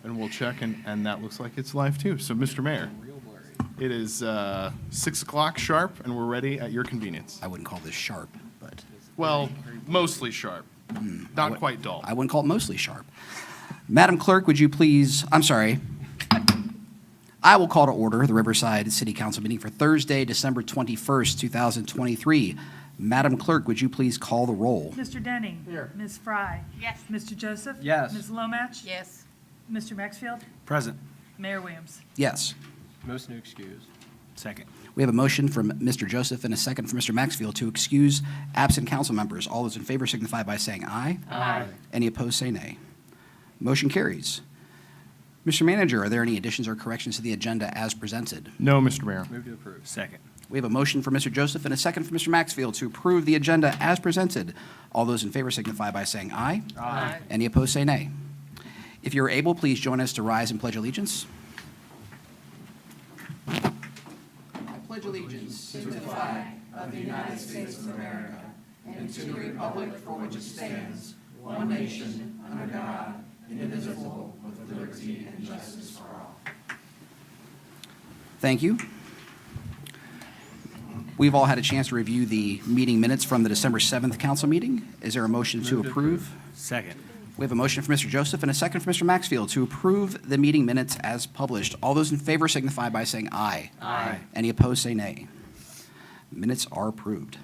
and we'll check, and that looks like it's live too. So, Mr. Mayor, it is 6 o'clock sharp, and we're ready at your convenience. I wouldn't call this sharp, but Well, mostly sharp, not quite dull. I wouldn't call it mostly sharp. Madam Clerk, would you please, I'm sorry. I will call to order the Riverside City Council meeting for Thursday, December 21st, 2023. Madam Clerk, would you please call the roll? Mr. Denning. Here. Ms. Fry. Yes. Mr. Joseph. Yes. Ms. Lomach. Yes. Mr. Maxfield. Present. Mayor Williams. Yes. Motion to excuse. Second. We have a motion from Mr. Joseph and a second from Mr. Maxfield to excuse absent council members. All those in favor signify by saying aye. Aye. Any opposed, say nay. Motion carries. Mr. Manager, are there any additions or corrections to the agenda as presented? No, Mr. Mayor. Move to approve. Second. We have a motion from Mr. Joseph and a second from Mr. Maxfield to approve the agenda as presented. All those in favor signify by saying aye. Aye. Any opposed, say nay. If you're able, please join us to rise and pledge allegiance. I pledge allegiance to the flag of the United States of America and to the republic for which it stands, one nation, under God, indivisible, with liberty and justice for all. Thank you. We've all had a chance to review the meeting minutes from the December 7th council meeting. Is there a motion to approve? Second. We have a motion from Mr. Joseph and a second from Mr. Maxfield to approve the meeting minutes as published. All those in favor signify by saying aye. Aye. Any opposed, say nay. Minutes are approved.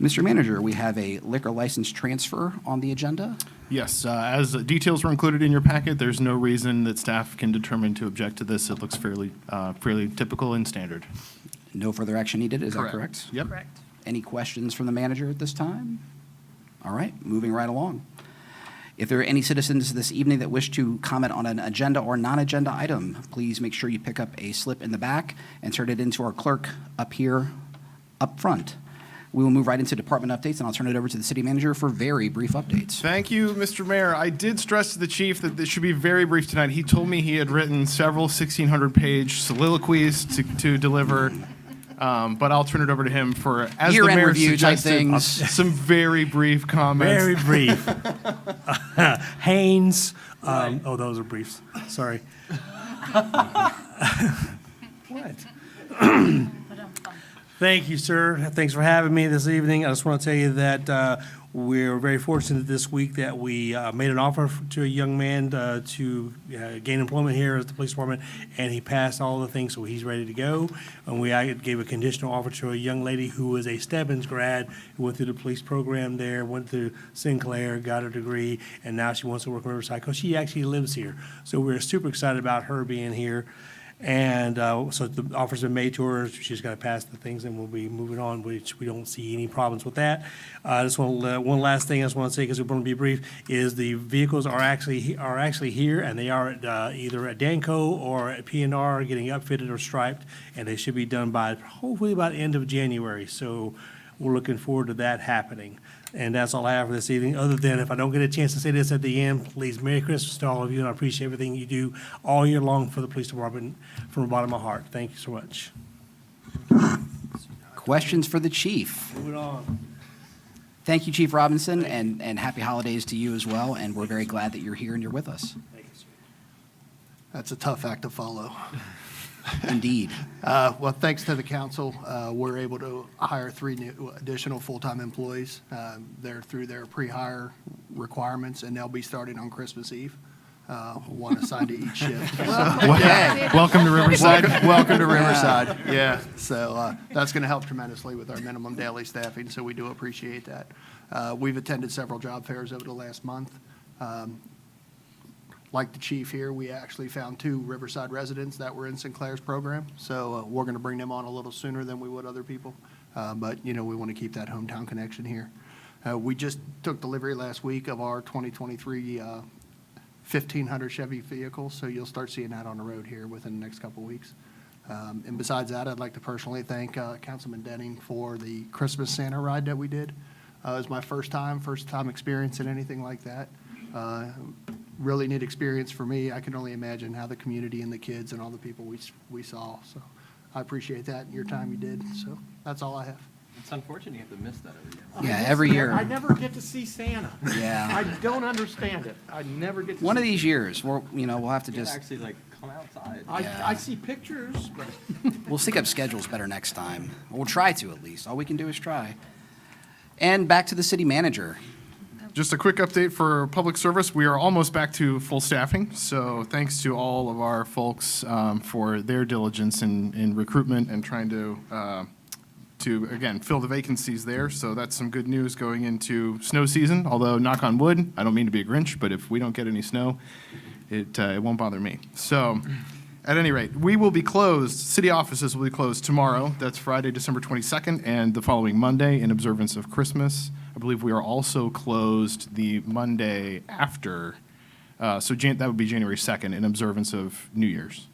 Mr. Manager, we have a liquor license transfer on the agenda. Yes, as details were included in your packet, there's no reason that staff can determine to object to this. It looks fairly typical and standard. No further action needed, is that correct? Yep. Correct. Any questions from the manager at this time? All right, moving right along. If there are any citizens this evening that wish to comment on an agenda or non-agenda item, please make sure you pick up a slip in the back and turn it into our clerk up here, up front. We will move right into department updates, and I'll turn it over to the city manager for very brief updates. Thank you, Mr. Mayor. I did stress to the chief that this should be very brief tonight. He told me he had written several 1,600-page soliloquies to deliver, but I'll turn it over to him for, as the Year-end mayor review type suggested, things. some very brief comments. Very brief. Haynes, oh, those are briefs. Sorry. What? Thank you, sir. Thanks for having me this evening. I just want to tell you that we're very fortunate this week that we made an offer to a young man to gain employment here at the police department, and he passed all the things, so he's ready to go. And we gave a conditional offer to a young lady who was a Stebbins grad, who went through the police program there, went to Sinclair, got her degree, and now she wants to work in Riverside because she actually lives here. So we're super excited about her being here. And so the offer's been made to her. She's got to pass the things, and we'll be moving on, which we don't see any problems with that. I just want one last thing I just want to say, because we want to be brief, is the vehicles are actually here, and they are at, either at Danco or at P&R getting upfitted or striped, and they should be done by hopefully by the end of January. So we're looking forward to that happening. And that's all I have for this evening, other than if I don't get a chance to say this at the end, please, Merry Christmas to all of you, and I appreciate everything you do all year long for the police department from the bottom of my heart. Thank you so much. Questions for the chief? Moving on. Thank you, Chief Robinson, and happy holidays to you as well, and we're very glad that you're here and you're with us. Thank you, sir. That's a tough act to follow. Indeed. Well, thanks to the council, we're able to hire 3 new additional full-time employees. They're through their pre-hire requirements, and they'll be starting on Christmas Eve. One assigned to each shift. Welcome to Riverside. Welcome to Riverside. Yeah, so that's going to help tremendously with our minimum daily staffing, so we do appreciate that. We've attended several job fairs over the last month. Like the chief here, we actually found 2 Riverside residents that were in Sinclair's program, so we're going to bring them on a little sooner than we would other people. But, you know, we want to keep that hometown connection here. We just took delivery last week of our 2023 1,500 Chevy vehicles, so you'll start seeing that on the road here within the next couple weeks. And besides that, I'd like to personally thank Councilman Denning for the Christmas Santa ride that we did. It was my first time experiencing anything like that. Really neat experience for me. I can only imagine how the community and the kids and all the people we saw. So I appreciate that and your time you did. So that's all I have. It's unfortunate you have to miss that every year. Yeah, every year. I never get to see Santa. Yeah. I don't understand it. I never get to see. One of these years, we'll have to You just, gotta actually like come outside. I see pictures, but we'll sync up schedules better next time. We'll try to, at least. All we can do is try. And back to the city manager. Just a quick update for public service. We are almost back to full staffing, so thanks to all of our folks for their diligence in recruitment and trying to again fill the vacancies there. So that's some good news going into snow season. Although, knock on wood, I don't mean to be a Grinch, but if we don't get any snow, it won't bother me. So, at any rate, we will be closed. City offices will be closed tomorrow. That's Friday, December 22nd, and the following Monday in observance of Christmas. I believe we are also closed the Monday after, that would be January 2nd in observance of New Year's.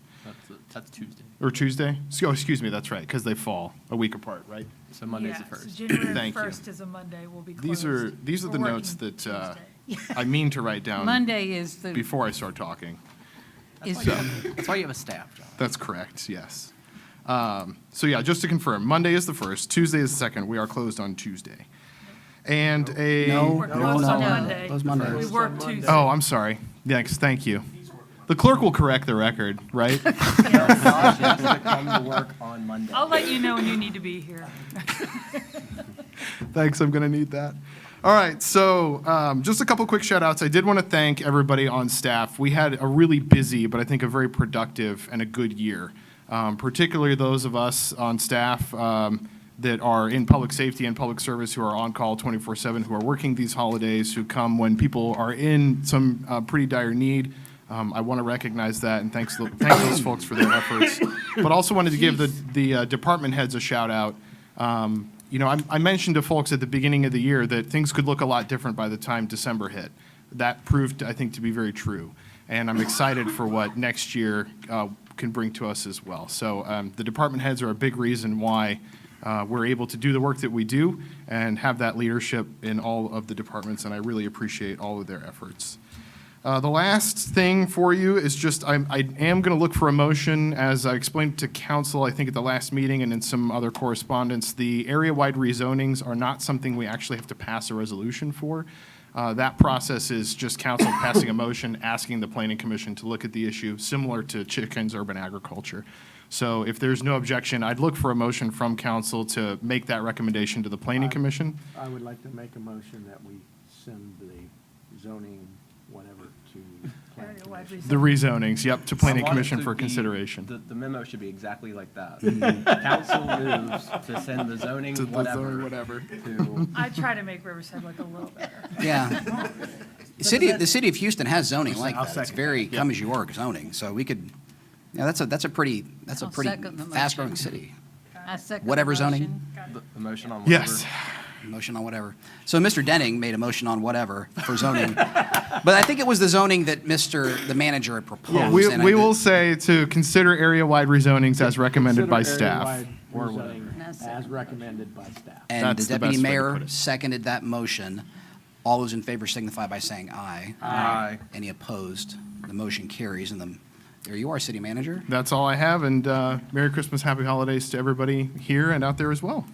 That's Tuesday. Or Tuesday? Oh, excuse me, that's right, because they fall a week apart, right? So Monday's the Yeah, first. so January Thank you. 1st is a Monday, we'll be closed. These are the We're notes working that Tuesday. I mean to write down Monday is the, before I start talking. is That's why you have a staff, John. That's correct, yes. So yeah, just to confirm, Monday is the 1st, Tuesday is the 2nd. We are closed on Tuesday. And No, We're no, closed on no. Monday. Closed Monday. We work Tuesday. Oh, I'm sorry. Thank you. The clerk will correct the record, right? Josh has to come to work on Monday. I'll let you know when you need to be here. Thanks, I'm going to need that. All right, so just a couple quick shout outs. I did want to thank everybody on staff. We had a really busy, but I think a very productive and a good year, particularly those of us on staff that are in public safety and public service who are on call 24/7, who are working these holidays, who come when people are in some pretty dire need. I want to recognize that and thank those folks for their efforts. But also wanted to give the department heads a shout out. I mentioned to folks at the beginning of the year that things could look a lot different by the time December hit. That proved, I think, to be very true. And I'm excited for what next year can bring to us as well. So the department heads are a big reason why we're able to do the work that we do and have that leadership in all of the departments, and I really appreciate all of their efforts. The last thing for you is just I am going to look for a motion, as I explained to council, I think at the last meeting and in some other correspondence. The area-wide rezonings are not something we actually have to pass a resolution for. That process is just council passing a motion, asking the planning commission to look at the issue, similar to Chickens Urban Agriculture. So if there's no objection, I'd look for a motion from council to make that recommendation to the planning commission. I would like to make a motion that we send the zoning, whatever, to planning Area-wide commission. The rezonings, yep, to planning I want it commission to for be- consideration. The memo should be exactly like that. Council moves to send the zoning To the whatever. zoning whatever. To, I try to make Riverside look a little better. Yeah. The city of Houston has zoning like I'll that. It's second very come-as-you-are zoning, so we could, that's a pretty I'll second the fast-growing motion. city. I second the Whatever motion. zoning? the motion on whatever. Yes. Motion on whatever. So Mr. Denning made a motion on whatever for zoning. But I think it was the zoning that the manager had proposed. We and I we did- will say to consider area-wide rezonings as recommended by Consider staff. area-wide Or rezoning whatever. As recommended by staff. And the That's the deputy best way to mayor put it. seconded that motion. All those in favor signify by saying aye. Aye. Any opposed? The motion carries, and there you are, city manager. That's all I have, and Merry Christmas, Happy Holidays to everybody here and out there as well.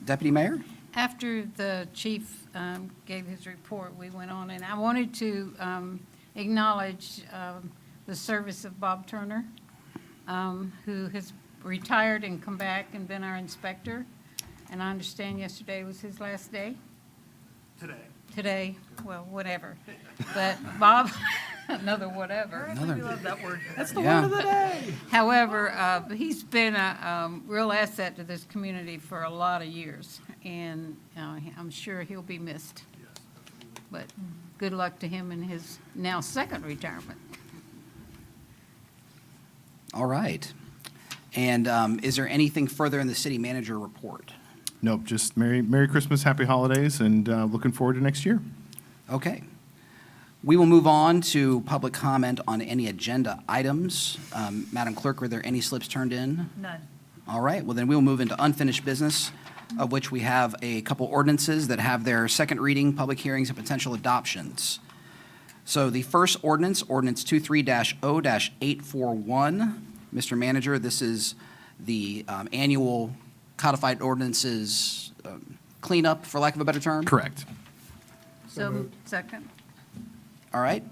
Deputy mayor? After the chief gave his report, we went on, and I wanted to acknowledge the service of Bob Turner, who has retired and come back and been our inspector. And I understand yesterday was his last day? Today, well, whatever. But Bob, another whatever. We love that word. That's the Yeah. word of the day. However, he's been a real asset to this community for a lot of years, and I'm sure he'll be missed. But good luck to him in his now second retirement. All right. And is there anything further in the city manager report? Nope, just Merry Christmas, Happy Holidays, and looking forward to next year. Okay. We will move on to public comment on any agenda items. Madam Clerk, were there any slips turned in? None. All right, well then we'll move into unfinished business, of which we have a couple ordinances that have their second reading, public hearings, and potential adoptions. So the first ordinance, Ordinance 23-0-841. Mr. Manager, this is the annual codified ordinances cleanup, for lack of a better term? Correct. So, second. All right.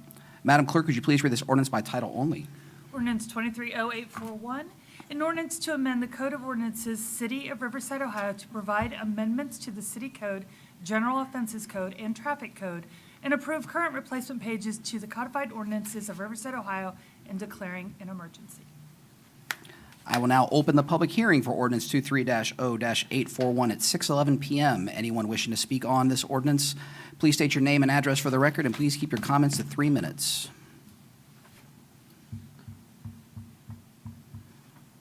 Madam Clerk, would you please read this ordinance by title only? Ordinance 230841, an ordinance to amend the Code of Ordinances, City of Riverside, Ohio, to provide amendments to the City Code, General Offenses Code, and Traffic Code, and approve current replacement pages to the codified ordinances of Riverside, Ohio, and declaring an emergency. I will now open the public hearing for ordinance 23-0-841 at 6:11 PM. Anyone wishing to speak on this ordinance, please state your name and address for the record, and please keep your comments to 3 minutes.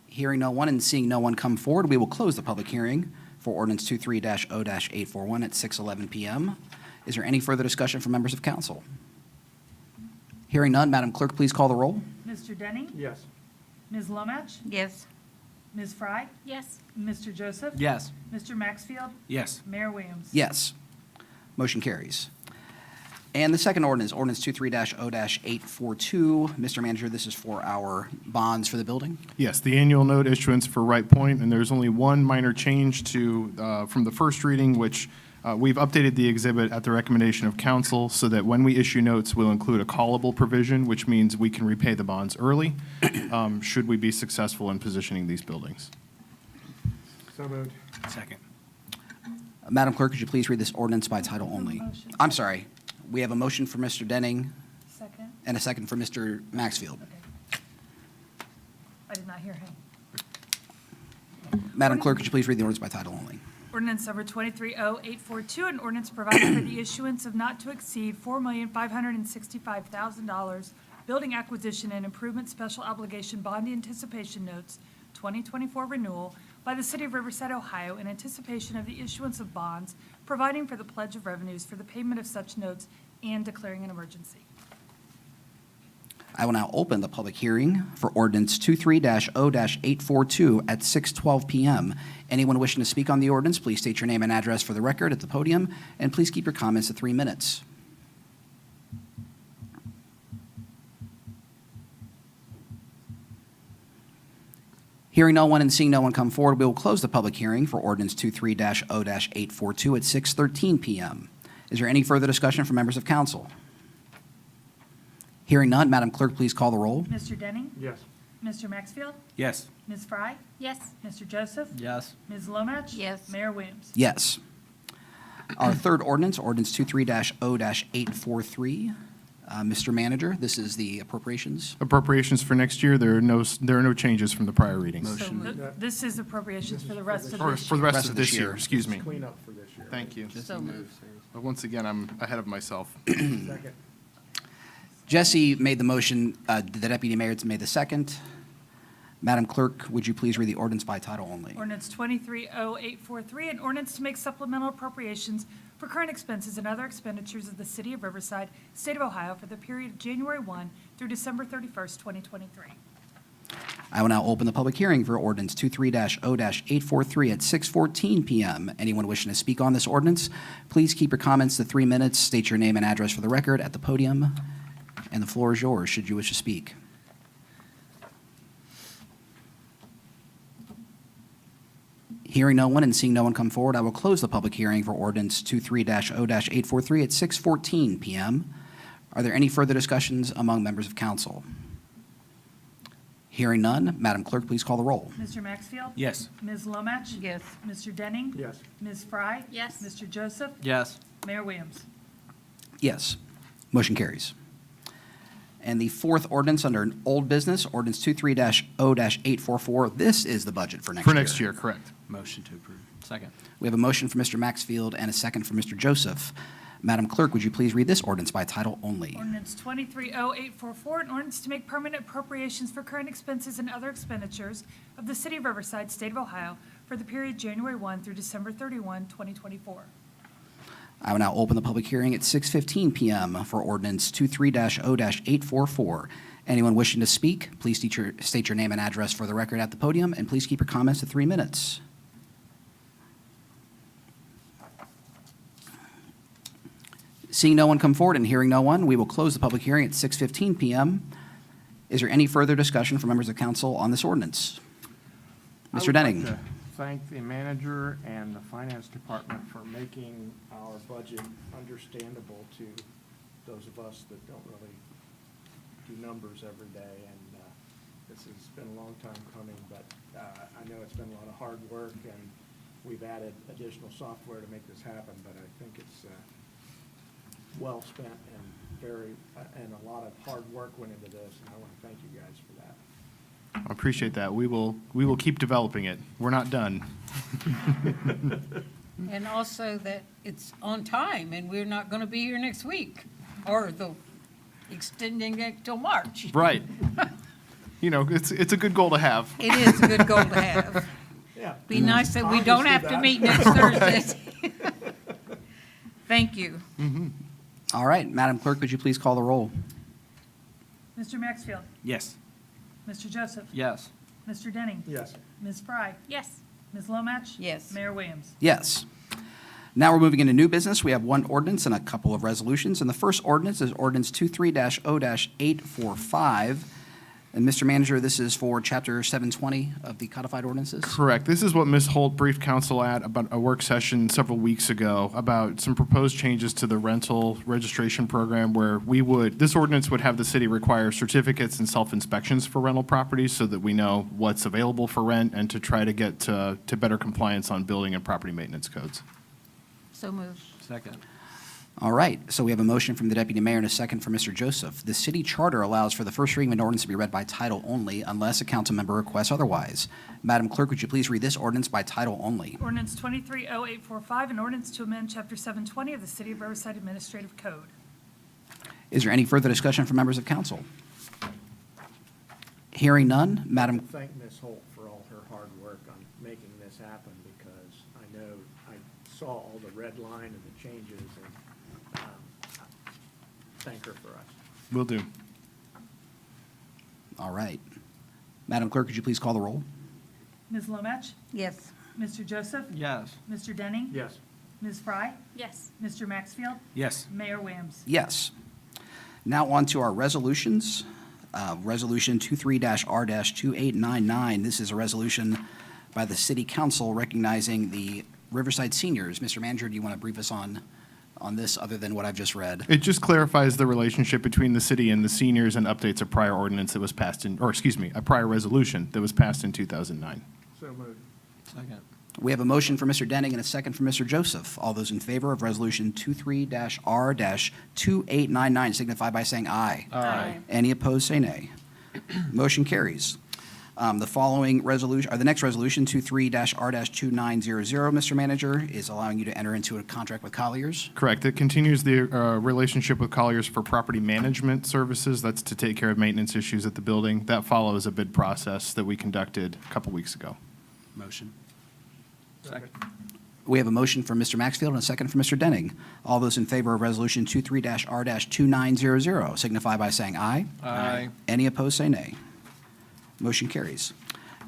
Hearing no one and seeing no one come forward, we will close the public hearing for ordinance 23-0-841 at 6:11 PM. Is there any further discussion from members of council? Hearing none, Madam Clerk, please call the roll. Mr. Denning? Yes. Ms. Lomach? Yes. Ms. Fry? Yes. Mr. Joseph? Yes. Mr. Maxfield? Yes. Mayor Williams? Yes. Motion carries. And the second ordinance, ordinance 23-0-842. Mr. Manager, this is for our bonds for the building. Yes, the annual note issuance for Right Point, and there's only one minor change to, from the first reading, which we've updated the exhibit at the recommendation of council so that when we issue notes, we'll include a callable provision, which means we can repay the bonds early, should we be successful in positioning these buildings. So moved. Second. Madam Clerk, could you please read this ordinance by title only? Motion. I'm sorry. We have a motion for Mr. Denning Second? and a second for Mr. Maxfield. Okay. I did not hear him. Madam Clerk, could you please read the ordinance by title only? Ordinance number 230842, an ordinance providing for the issuance of not to exceed $4,565,000 building acquisition and improvement special obligation bond anticipation notes, 2024 renewal, by the City of Riverside, Ohio, in anticipation of the issuance of bonds, providing for the pledge of revenues for the payment of such notes, and declaring an emergency. I will now open the public hearing for ordinance 23-0-842 at 6:12 PM. Anyone wishing to speak on the ordinance, please state your name and address for the record at the podium, and please keep your comments to 3 minutes. Hearing no one and seeing no one come forward, we will close the public hearing for ordinance 23-0-842 at 6:13 PM. Is there any further discussion from members of council? Hearing none, Madam Clerk, please call the roll. Mr. Denning? Yes. Mr. Maxfield? Yes. Ms. Fry? Yes. Mr. Joseph? Yes. Ms. Lomach? Yes. Mayor Williams? Yes. Our third ordinance, ordinance 23-0-843. Mr. Manager, this is the appropriations. Appropriations for next year, there are no changes from the prior readings. So this is appropriations for the rest of Or this for the year. rest of this year, excuse me. Clean up for this year. Thank you. So moved. But once again, I'm ahead of myself. Second. Jesse made the motion, the deputy mayor made the second. Madam Clerk, would you please read the ordinance by title only? Ordinance 230843, an ordinance to make supplemental appropriations for current expenses and other expenditures of the City of Riverside, State of Ohio, for the period of January 1 through December 31st, 2023. I will now open the public hearing for ordinance 23-0-843 at 6:14 PM. Anyone wishing to speak on this ordinance, please keep your comments to 3 minutes. State your name and address for the record at the podium, and the floor is yours, should you wish to speak. Hearing no one and seeing no one come forward, I will close the public hearing for ordinance 23-0-843 at 6:14 PM. Are there any further discussions among members of council? Hearing none, Madam Clerk, please call the roll. Mr. Maxfield? Yes. Ms. Lomach? Yes. Mr. Denning? Yes. Ms. Fry? Yes. Mr. Joseph? Yes. Mayor Williams? Yes. Motion carries. And the fourth ordinance under old business, ordinance 23-0-844. This is the budget for next year. For next year, correct. Motion to approve. Second. We have a motion for Mr. Maxfield and a second for Mr. Joseph. Madam Clerk, would you please read this ordinance by title only? Ordinance 230844, an ordinance to make permanent appropriations for current expenses and other expenditures of the City of Riverside, State of Ohio, for the period January 1 through December 31, 2024. I will now open the public hearing at 6:15 PM for ordinance 23-0-844. Anyone wishing to speak, please state your name and address for the record at the podium, and please keep your comments to 3 minutes. Seeing no one come forward and hearing no one, we will close the public hearing at 6:15 PM. Is there any further discussion from members of council on this ordinance? I Mr. would like Denning. to thank the manager and the finance department for making our budget understandable to those of us that don't really do numbers every day. And this has been a long time coming, but I know it's been a lot of hard work, and we've added additional software to make this happen, but I think it's well spent and and a lot of hard work went into this, and I want to thank you guys for that. I appreciate that. We will keep developing it. We're not done. And also that it's on time, and we're not going to be here next week, or extending it till March. Right. You know, it's a good goal to have. It is a good goal to have. Yeah. Be nice that we don't have to meet next Thursday. Thank you. All right, Madam Clerk, would you please call the roll? Mr. Maxfield? Yes. Mr. Joseph? Yes. Mr. Denning? Yes. Ms. Fry? Yes. Ms. Lomatch? Yes. Mayor Williams? Yes. Now we're moving into new business. We have one ordinance and a couple of resolutions. And the first ordinance is ordinance 23-0-845. And Mr. Manager, this is for Chapter 720 of the codified ordinances? Correct. This is what Ms. Holt briefed council at about a work session several weeks ago about some proposed changes to the rental registration program where this ordinance would have the city require certificates and self-inspections for rental properties so that we know what's available for rent and to try to get to better compliance on building and property maintenance codes. So moved. Second. All right, so we have a motion from the Deputy Mayor and a second from Mr. Joseph. The city charter allows for the first reading of an ordinance to be read by title only unless a council member requests otherwise. Madam Clerk, would you please read this ordinance by title only? Ordinance 230845, an ordinance to amend Chapter 720 of the City of Riverside Administrative Code. Is there any further discussion from members of council? Hearing none, Madam, Thank Ms. Holt for all her hard work on making this happen, because I know I saw all the red line and the changes, and thank her for us. Will do. all right. Madam Clerk, would you please call the roll? Ms. Lomatch? Yes. Mr. Joseph? Yes. Mr. Denning? Yes. Ms. Fry? Yes. Mr. Maxfield? Yes. Mayor Williams? Yes. Now on to our resolutions. Resolution 23-R-2899. This is a resolution by the City Council recognizing the Riverside seniors. Mr. Manager, do you want to brief us on this other than what I've just read? It just clarifies the relationship between the city and the seniors and updates a prior ordinance that was passed a prior resolution that was passed in 2009. So moved. Second. We have a motion for Mr. Denning and a second for Mr. Joseph. All those in favor of Resolution 23-R-2899 signify by saying aye. Aye. Any opposed, say nay. Motion carries. The following resolution, or the next resolution, 23-R-2900, Mr. Manager, is allowing you to enter into a contract with Colliers. Correct. It continues the relationship with Colliers for property management services. That's to take care of maintenance issues at the building. That follows a bid process that we conducted a couple weeks ago. Motion. Second. We have a motion from Mr. Maxfield and a second from Mr. Denning. All those in favor of Resolution 23-R-2900 signify by saying aye. Aye. Any opposed, say nay. Motion carries.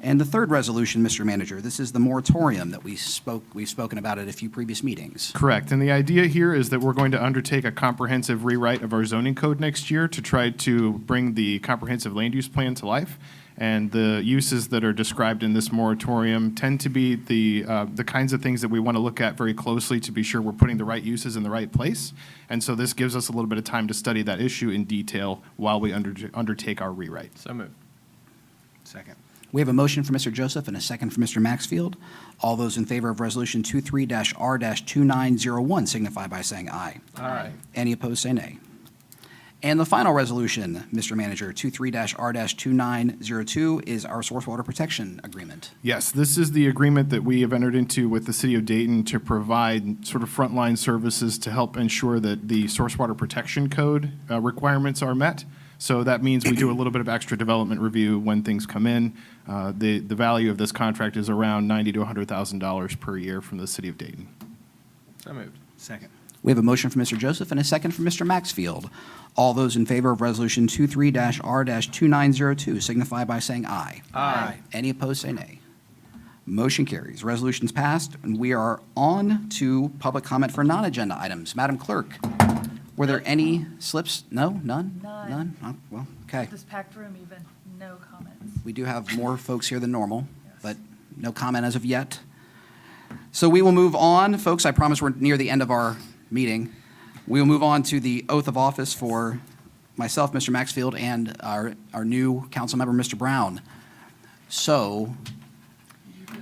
And the third resolution, Mr. Manager, this is the moratorium that we've spoken about at a few previous meetings. Correct. And the idea here is that we're going to undertake a comprehensive rewrite of our zoning code next year to try to bring the comprehensive land use plan to life. And the uses that are described in this moratorium tend to be the kinds of things that we want to look at very closely to be sure we're putting the right uses in the right place. And so this gives us a little bit of time to study that issue in detail while we undertake our rewrite. So moved. Second. We have a motion for Mr. Joseph and a second for Mr. Maxfield. All those in favor of Resolution 23-R-2901 signify by saying aye. Aye. Any opposed, say nay. And the final resolution, Mr. Manager, 23-R-2902, is our source water protection agreement. Yes, this is the agreement that we have entered into with the city of Dayton to provide sort of frontline services to help ensure that the source water protection code requirements are met. So that means we do a little bit of extra development review when things come in. The value of this contract is around $90,000 to $100,000 per year from the city of Dayton. So moved. Second. We have a motion from Mr. Joseph and a second from Mr. Maxfield. All those in favor of Resolution 23-R-2902 signify by saying aye. Aye. Any opposed, say nay. Motion carries. Resolution's passed, and we are on to public comment for non-agenda items. Madam Clerk, were there any slips? No? None? None. None? Oh, well, okay. This packed room even, no comments. We do have more folks here than normal, but no comment as of yet. So we will move on, folks. I promise we're near the end of our meeting. We will move on to the oath of office for myself, Mr. Maxfield, and our new council member, Mr. Brown. So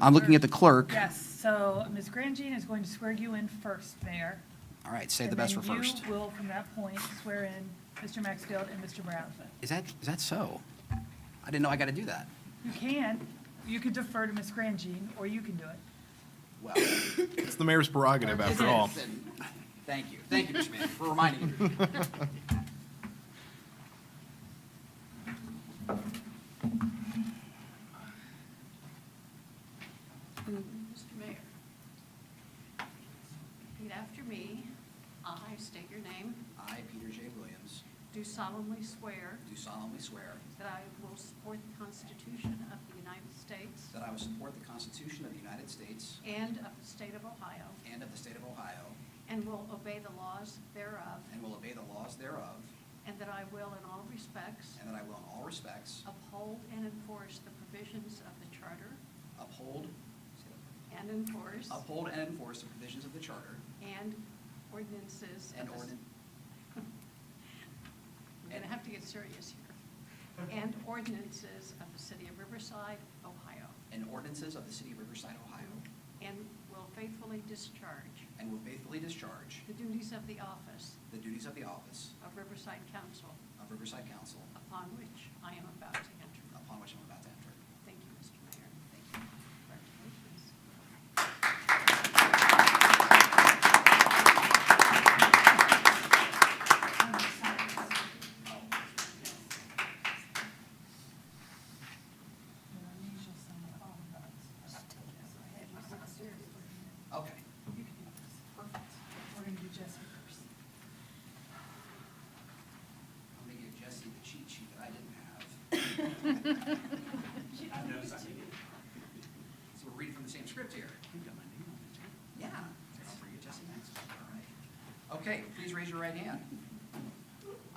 I'm looking at the clerk. Yes, so Ms. Grandjean is going to swear you in first, Mayor. All right, save the best for first. And then you will, from that point, swear in Mr. Maxfield and Mr. Brown. Is that so? I didn't know I got to do that. You could defer to Ms. Grandjean, or you can do it. Well, It's the mayor's prerogative, after all. thank you. Thank you, Mr. Mayor, for reminding me. Mr. Mayor, repeat after me. I state your name. I, Peter J. Williams, Do solemnly swear do solemnly swear that I will support the Constitution of the United States that I will support the Constitution of the United States and of the state of Ohio, and of the state of Ohio, and will obey the laws thereof, and will obey the laws thereof, and that I will in all respects and that I will in all respects uphold and enforce the provisions of the Charter uphold and enforce the provisions of the Charter and ordinances and of the... ordin- We're going to have to get serious here. And ordinances of the city of Riverside, Ohio, and ordinances of the city of Riverside, Ohio, and will faithfully discharge and will faithfully discharge the duties of the office the duties of the office of Riverside Council, of Riverside Council, upon which I am about to enter. upon which I'm about to enter. Thank you, Mr. Mayor. Thank you. Congratulations. Okay. We're going to do Jesse first. I'm going to give Jesse the cheat sheet that I didn't have. So we're reading from the same script here. Yeah. I'll bring you Jesse next. All right. Okay, please raise your right hand.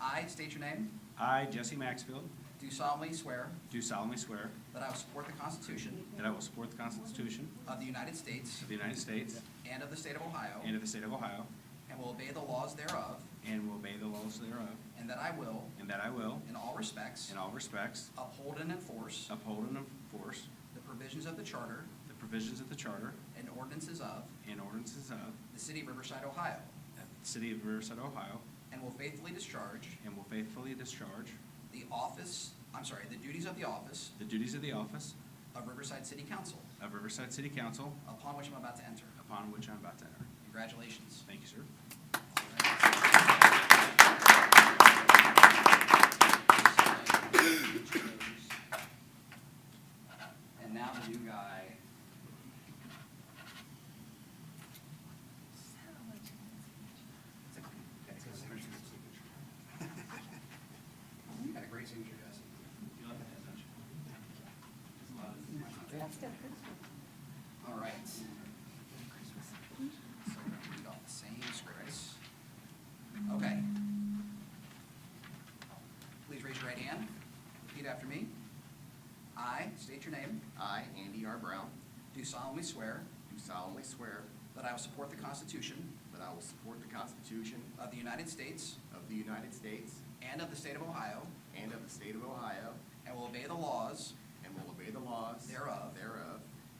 I state your name. I, Jesse Maxfield, Do solemnly swear do solemnly swear that I will support the Constitution that I will support the Constitution of the United States of the United States and of the state of Ohio, and of the state of Ohio, and will obey the laws thereof, and will obey the laws thereof, and that I will, and that I will, in all respects, in all respects, uphold and enforce uphold and enforce the provisions of the Charter the provisions of the Charter and ordinances of and ordinances of the city of Riverside, Ohio, the city of Riverside, Ohio, and will faithfully discharge and will faithfully discharge the duties of the office the duties of the office of Riverside City Council, of Riverside City Council, upon which I'm about to enter. upon which I'm about to enter. Congratulations. Thank you, sir. And now the new guy. You got a great signature, Jesse. All right. So we're gonna read off the same scripts. Okay. Please raise your right hand. Repeat after me. I state your name. I, Andy R. Brown, Do solemnly swear do solemnly swear that I will support the Constitution that I will support the Constitution of the United States of the United States and of the state of Ohio, and of the state of Ohio, and will obey the laws and will obey the laws thereof,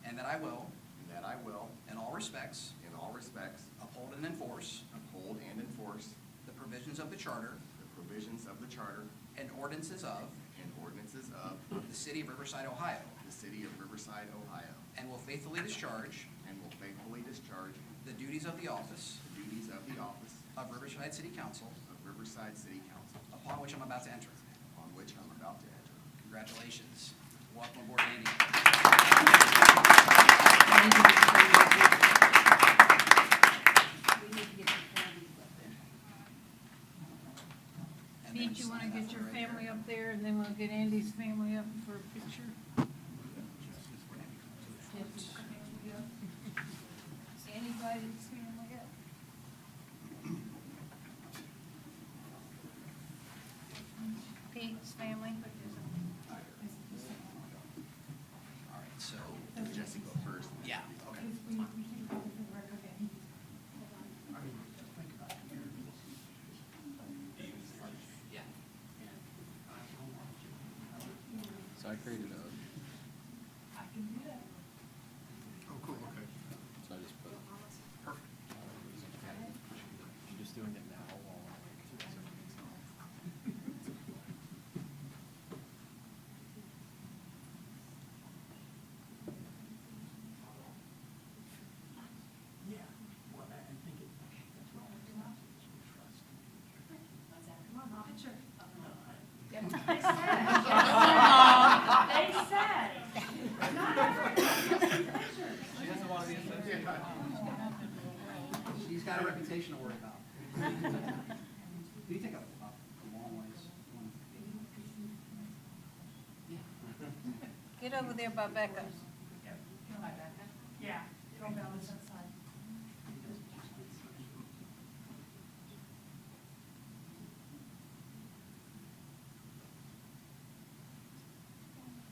and that I will, and that I will, in all respects, in all respects, uphold and enforce uphold and enforce the provisions of the Charter the provisions of the Charter and ordinances of and ordinances of the city of Riverside, Ohio, the city of Riverside, Ohio, and will faithfully discharge and will faithfully discharge the duties of the office the duties of the office of Riverside City Council, of Riverside City Council, upon which I'm about to enter. upon which I'm about to enter. Congratulations. Welcome aboard, Andy. And then Pete, you want to sign get that your one right family there. up there, and then we'll get Andy's family up for a picture? Anybody's family up? Pete's family? All right, so, Does Jesse go first? yeah, okay. So I created a, I can do that. Oh, cool, okay. so I just put. Perfect. I'm just doing it now while They said. She's got a reputation to worry about. You take a long ways. Get over there by Becca. Yeah, go down this side.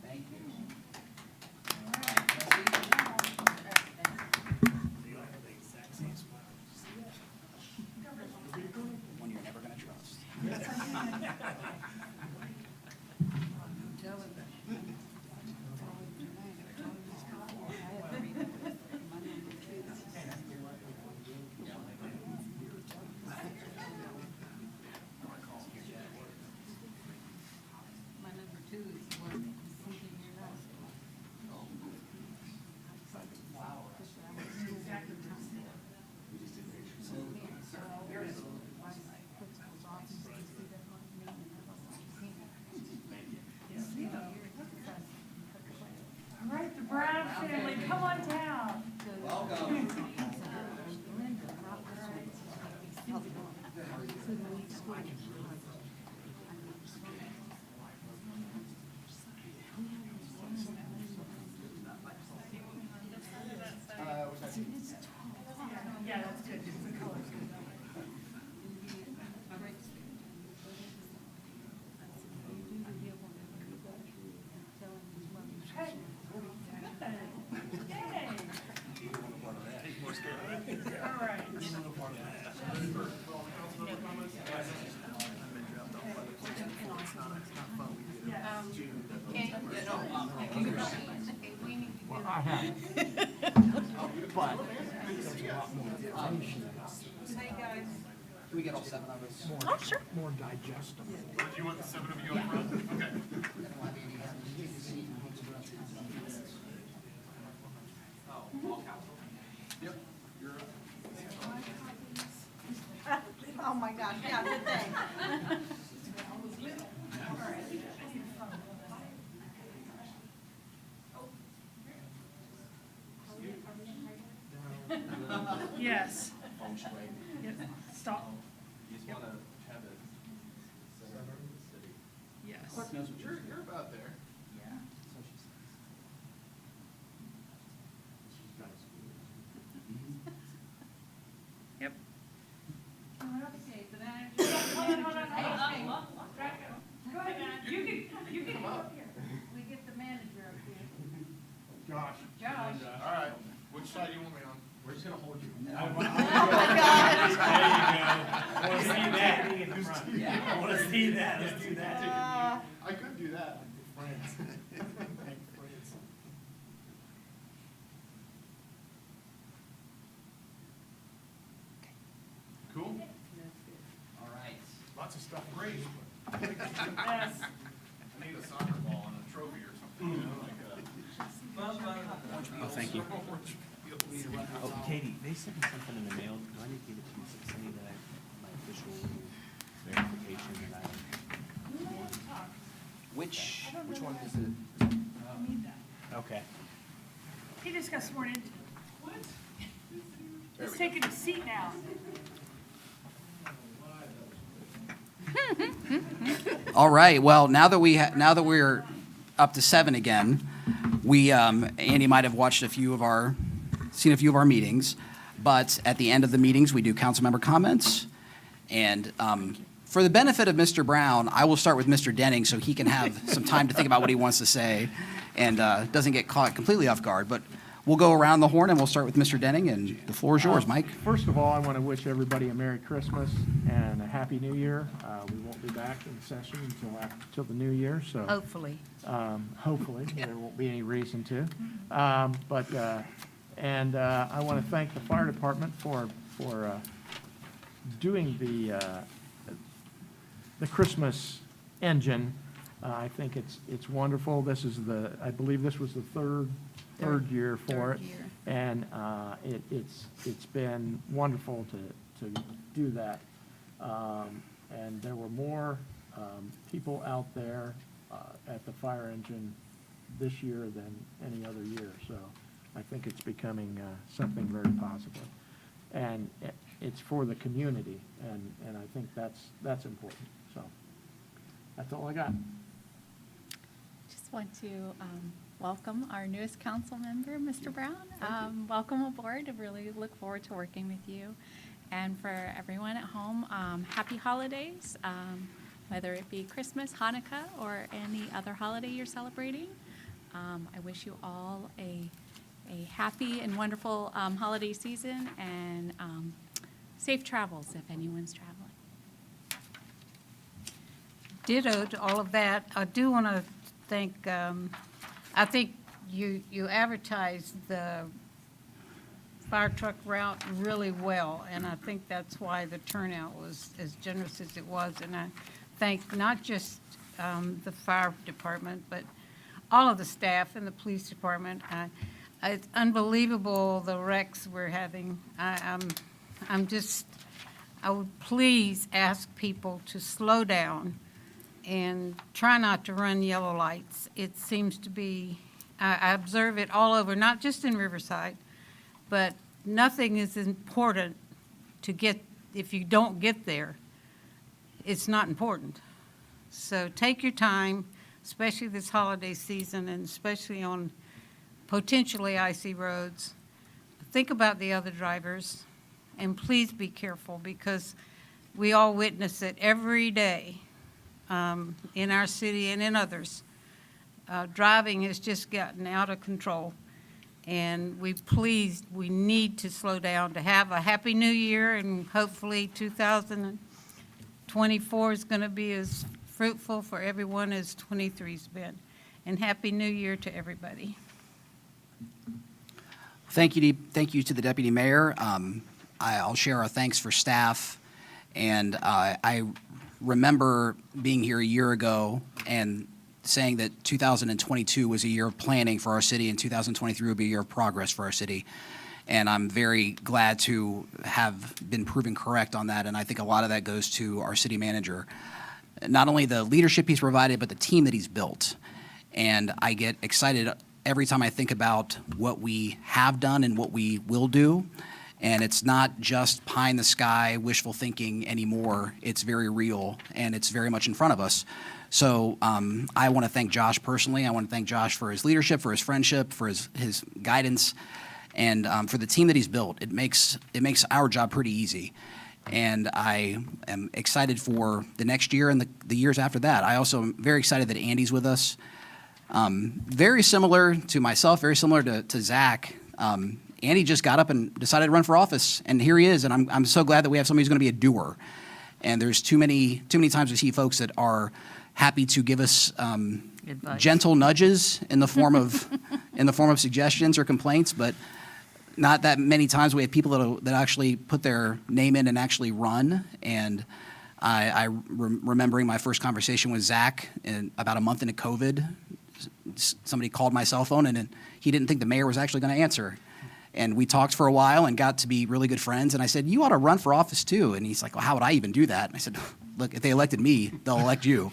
Thank you. One you're never gonna trust. My number 2 is the one that's in your house. All right, the Brown family, come on down. Yeah, that's good. The color's good. Hey. Yay. All right. Hey, guys. Can we get all 7 of us? More digestible. Do you want the 7 of you up front? Okay. Oh, my gosh, yeah, good thing. Yes. Yes. Stop. you just want to have it center of the city. Yes. You're about there. Yep. Okay, but I Go ahead. You can come up here. we get the manager up here. Josh. Josh. All right. Which side do you want me on? We're just gonna hold you. I want to see that. I want to see that. Let's do that. I could do that. Cool. All right. Lots of stuff raised. Yes. I need a soccer ball and a trophy or something. You know, Oh, thank you. Oh, Katie, they sent me something in the mail. Do I need to give it to you? Send me that, my official verification that I. Which one is it? Okay. He just got sworn in. He's taking a seat now. All right, well, now that we're up to 7 again, Andy might have watched seen a few of our meetings, but at the end of the meetings, we do council member comments. And for the benefit of Mr. Brown, I will start with Mr. Denning so he can have some time to think about what he wants to say and doesn't get caught completely off guard. But We'll go around the horn, and we'll start with Mr. Denning, and the floor is yours, Mike. First of all, I want to wish everybody a Merry Christmas and a Happy New Year. We won't be back in session until the new year, so. Hopefully. Hopefully, there won't be any reason to. I want to thank the fire department for doing the Christmas engine. I think it's wonderful. I believe this was the third year for it. Third year. And it's been wonderful to do that. And there were more people out there at the fire engine this year than any other year. So I think it's becoming something very positive. And it's for the community, and I think that's important. So that's all I got. Just want to welcome our newest council member, Mr. Brown. Welcome aboard. I really look forward to working with you. And for everyone at home, happy holidays, whether it be Christmas, Hanukkah, or any other holiday you're celebrating. I wish you all a happy and wonderful holiday season, and safe travels if anyone's traveling. Ditto to all of that. I do want to thank, I think you advertised the fire truck route really well, and I think that's why the turnout was as generous as it was. And I thank not just the fire department, but all of the staff in the police department. It's unbelievable the wrecks we're having. I would please ask people to slow down and try not to run yellow lights. It seems to be, I observe it all over, not just in Riverside, but nothing is important to get, if you don't get there, it's not important. So take your time, especially this holiday season, and especially on potentially icy roads. Think about the other drivers, and please be careful, because we all witness it every day in our city and in others. Driving has just gotten out of control, and we need to slow down to have a happy new year, and hopefully 2024 is going to be as fruitful for everyone as 23's been. And happy new year to everybody. Thank you to the deputy mayor. I'll share our thanks for staff. And I remember being here a year ago and saying that 2022 was a year of planning for our city, and 2023 would be a year of progress for our city. And I'm very glad to have been proven correct on that. And I think a lot of that goes to our city manager. Not only the leadership he's provided, but the team that he's built. And I get excited every time I think about what we have done and what we will do. And it's not just pie in the sky, wishful thinking anymore. It's very real, and it's very much in front of us. So I want to thank Josh personally. I want to thank Josh for his leadership, for his friendship, for his guidance, and for the team that he's built. It makes our job pretty easy. And I am excited for the next year and the years after that. I also am very excited that Andy's with us. Very similar to myself, very similar to Zach. Andy just got up and decided to run for office, and here he is. And I'm so glad that we have somebody who's going to be a doer. And there's too many times we see folks that are happy to give us gentle nudges in the form of suggestions or complaints, but not that many times we have people that actually put their name in and actually run. And remembering my first conversation with Zach about a month into COVID, somebody called my cell phone, and he didn't think the mayor was actually going to answer. And we talked for a while and got to be really good friends. And I said, "You ought to run for office too." And he's like, "Well, how would I even do that?" And I said, "Look, if they elected me, they'll elect you."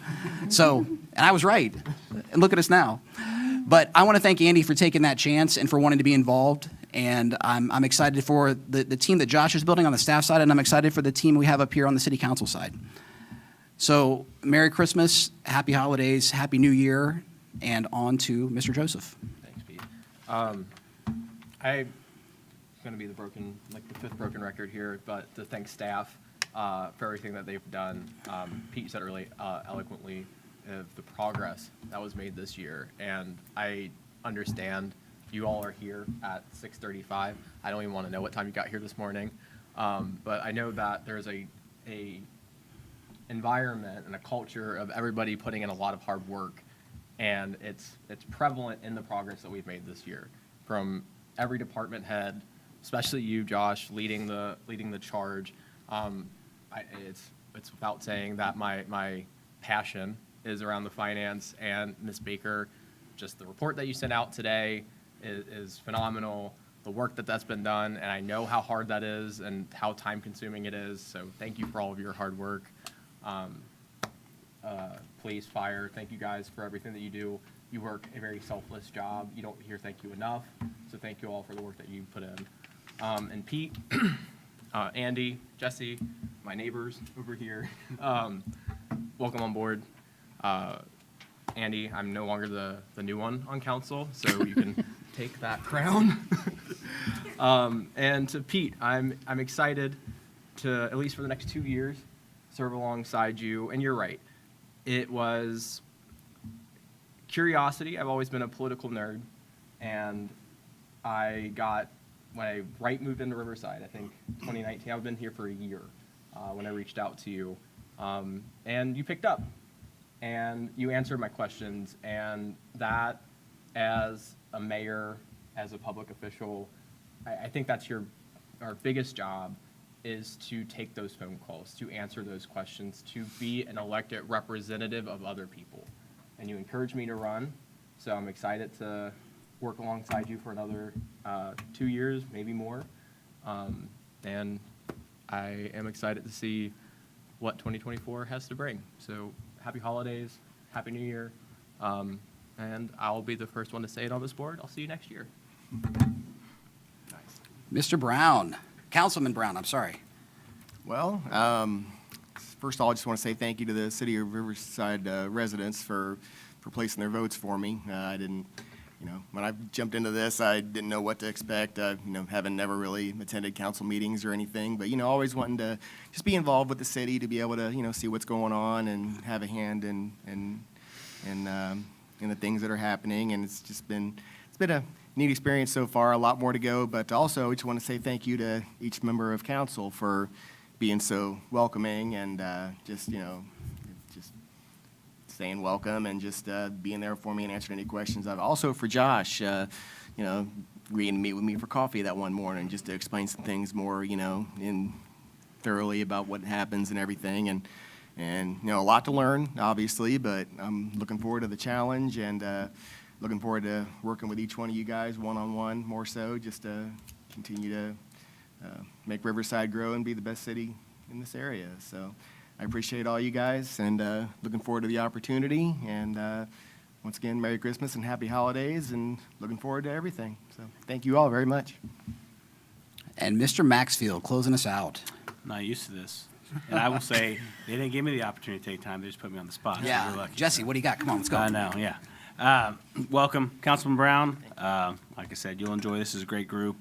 So, and I was right. And look at us now. But I want to thank Andy for taking that chance and for wanting to be involved. And I'm excited for the team that Josh is building on the staff side, and I'm excited for the team we have up here on the city council side. So, Merry Christmas, Happy Holidays, Happy New Year, and on to Mr. Joseph. Thanks, Pete. I'm going to be the fifth broken record here, but to thank staff for everything that they've done. Pete said really eloquently of the progress that was made this year, and I understand you all are here at 6:35. I don't even want to know what time you got here this morning. But I know that there's a environment and a culture of everybody putting in a lot of hard work, and it's prevalent in the progress that we've made this year, from every department head, especially you, Josh, leading the charge. It's without saying that my passion is around the finance, and Ms. Baker, just the report that you sent out today is phenomenal. The work that's been done, and I know how hard that is and how time consuming it is. So thank you for all of your hard work. Police, fire, thank you guys for everything that you do. You work a very selfless job. You don't hear thank you enough. So thank you all for the work that you put in. And Pete, Andy, Jesse, my neighbors over here, welcome on board. Andy, I'm no longer the new one on council, so you can take that crown. And to Pete, I'm excited to, at least for the next 2 years, serve alongside you. And you're right. It was curiosity. I've always been a political nerd. And when I moved into Riverside, I think 2019, I've been here for a year when I reached out to you. And you picked up. And you answered my questions. And that, as a mayor, as a public official, I think that's our biggest job, is to take those phone calls, to answer those questions, to be an elected representative of other people. And you encouraged me to run, so I'm excited to work alongside you for another 2 years, maybe more. And I am excited to see what 2024 has to bring. So happy holidays, happy new year. And I'll be the first one to say it on this board. I'll see you next year. Mr. Brown, Councilman Brown, I'm sorry. Well, first of all, I just want to say thank you to the City of Riverside residents for placing their votes for me. I didn't, when I jumped into this, I didn't know what to expect. Having never really attended council meetings or anything, but, always wanting to just be involved with the city, to be able to, see what's going on and have a hand in the things that are happening. And it's been a neat experience so far, a lot more to go, but also I just want to say thank you to each member of council for being so welcoming and just saying welcome and just being there for me and answering any questions. I've also, for Josh, agreeing to meet with me for coffee that one morning just to explain some things more, in thoroughly about what happens and everything. And a lot to learn, obviously, but I'm looking forward to the challenge and looking forward to working with each one of you guys one-on-one more so, just to continue to make Riverside grow and be the best city in this area. So I appreciate all you guys and looking forward to the opportunity. And once again, Merry Christmas and Happy Holidays, and looking forward to everything. So thank you all very much. And Mr. Maxfield, closing us out. I'm not used to this. And I will say, they didn't give me the opportunity to take time. They just put me on the spot. So you're Yeah, lucky. Jesse, what do you got? Come on, let's go. I know, yeah. Welcome, Councilman Brown. Like I said, you'll enjoy this. This is a great group.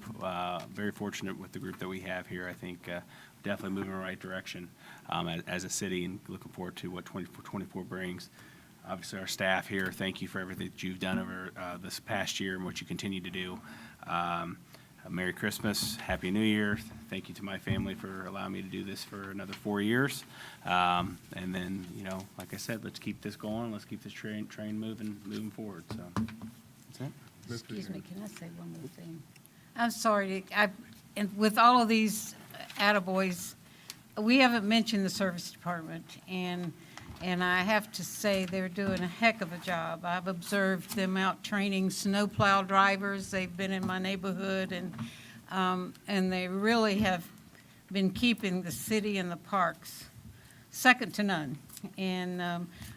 Very fortunate with the group that we have here. I think definitely moving in the right direction as a city, and looking forward to what 2024 brings. Obviously, our staff here, thank you for everything that you've done over this past year and what you continue to do. Merry Christmas, Happy New Year. Thank you to my family for allowing me to do this for another 4 years. And then, like I said, let's keep this going. Let's keep this train moving forward. So that's it. Excuse me, can I say one more thing? I'm sorry, and with all of these attaboys, we haven't mentioned the service department, and I have to say they're doing a heck of a job. I've observed them out training snowplow drivers. They've been in my neighborhood, and they really have been keeping the city and the parks second to none. And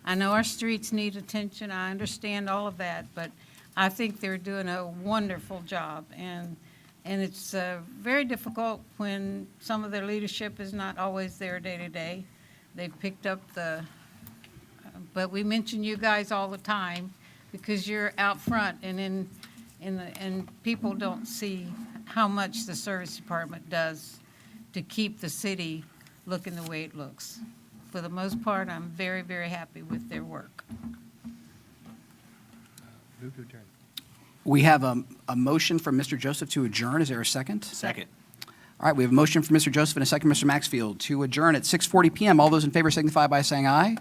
I know our streets need attention. I understand all of that, but I think they're doing a wonderful job. And it's very difficult when some of their leadership is not always there day to day. They've picked up but we mention you guys all the time because you're out front, and and people don't see how much the service department does to keep the city looking the way it looks. For the most part, I'm very, very happy with their work. Move to adjourn. We have a motion from Mr. Joseph to adjourn. Is there a second? Second. All right, we have a motion from Mr. Joseph and a second, Mr. Maxfield, to adjourn at 6:40 PM. All those in favor signify by saying aye.